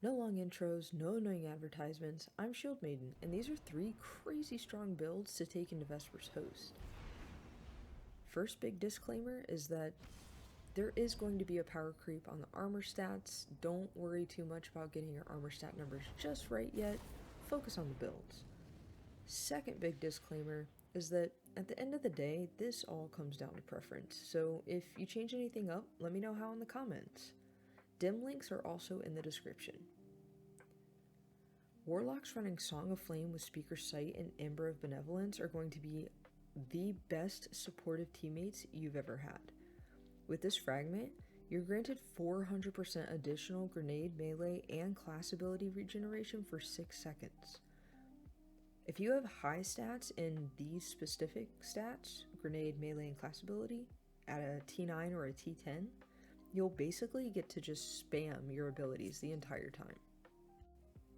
No long intros, no annoying advertisements. I'm Shield Maiden, and these are 3 crazy strong builds to take into Vesper's Host. First big disclaimer is that there is going to be a power creep on the armor stats. Don't worry too much about getting your armor stat numbers just right yet. Focus on the builds. Second big disclaimer is that at the end of the day, this all comes down to preference. So if you change anything up, let me know how in the comments. Dim links are also in the description. Warlocks running Song of Flame with Speaker Sight and Ember of Benevolence are going to be the best supportive teammates you've ever had. With this fragment, you're granted 400% additional grenade, melee, and class ability regeneration for 6 seconds. If you have high stats in these specific stats, grenade, melee, and class ability, at a T9 or a T10, you'll basically get to just spam your abilities the entire time.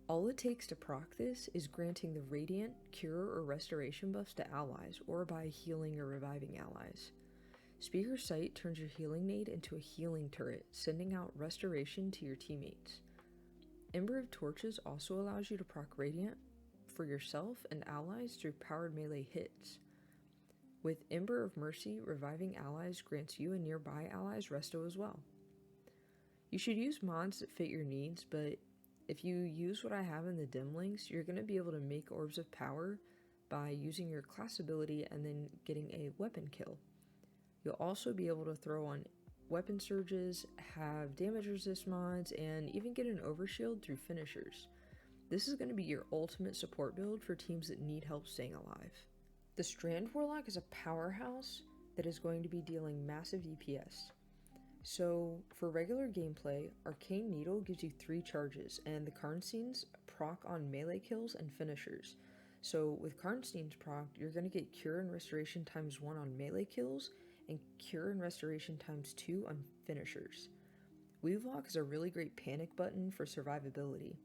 All it takes to proc this is granting the Radiant, Cure, or Restoration buffs to allies, or by healing or reviving allies. Speaker Sight turns your healing nade into a healing turret, sending out Restoration to your teammates. Ember of Torches also allows you to proc Radiant for yourself and allies through powered melee hits. With Ember of Mercy, reviving allies grants you and nearby allies resto as well. You should use mods that fit your needs, but if you use what I have in the dim links, you're going to be able to make Orbs of Power by using your class ability and then getting a weapon kill. You'll also be able to throw on weapon surges, have damage resist mods, and even get an overshield through finishers. This is going to be your ultimate support build for teams that need help staying alive. The Strand Warlock is a powerhouse that is going to be dealing massive DPS. So for regular gameplay, Arcane Needle gives you 3 charges, and the Karnstein's proc on melee kills and finishers. So with Karnstein's proc, you're going to get Cure and Restoration times 1 on melee kills, and Cure and Restoration times 2 on finishers. Weavelock is a really great panic button for survivability.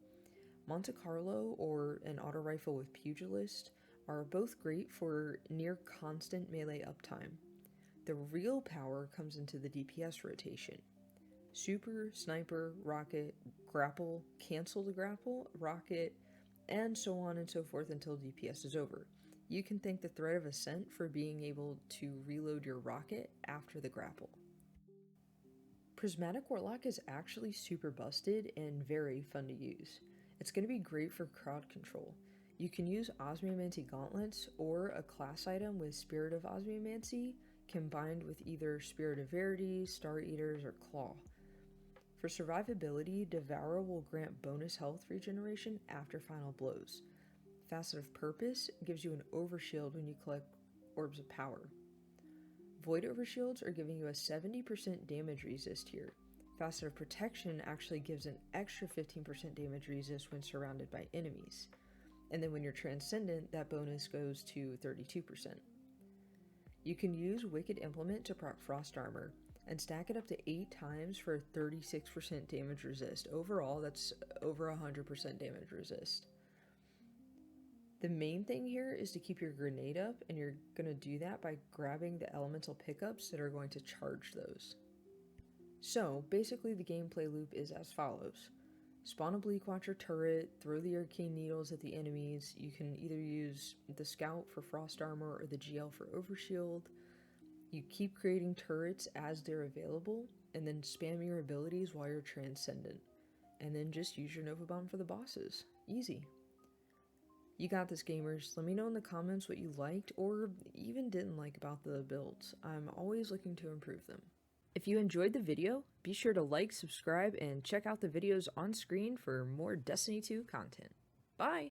Monte Carlo or an auto rifle with Pugilist are both great for near constant melee uptime. The real power comes into the DPS rotation. Super, Sniper, Rocket, Grapple, Cancel the Grapple, Rocket, and so on and so forth until DPS is over. You can thank the Thread of Ascent for being able to reload your rocket after the grapple. Prismatic Warlock is actually super busted and very fun to use. It's going to be great for crowd control. You can use Osmiomancy Gauntlets or a class item with Spirit of Osmiomancy combined with either Spirit of Verity, Star Eaters, or Claw. For survivability, Devourer will grant bonus health regeneration after final blows. Facet of Purpose gives you an overshield when you collect Orbs of Power. Void Overshields are giving you a 70% damage resist here. Facet of Protection actually gives an extra 15% damage resist when surrounded by enemies. And then when you're Transcendent, that bonus goes to 32%. You can use Wicked Implement to proc Frost Armor, and stack it up to 8 times for a 36% damage resist. Overall, that's over 100% damage resist. The main thing here is to keep your grenade up, and you're going to do that by grabbing the elemental pickups that are going to charge those. So, basically the gameplay loop is as follows. Spawn a Bleakwatcher turret, throw the Arcane Needles at the enemies. You can either use the Scout for Frost Armor or the GL for Overshield. You keep creating turrets as they're available, and then spam your abilities while you're Transcendent. And then just use your Nova Bomb for the bosses. Easy. You got this, gamers. Let me know in the comments what you liked or even didn't like about the builds. I'm always looking to improve them. If you enjoyed the video, be sure to like, subscribe, and check out the videos on screen for more Destiny 2 content. Bye!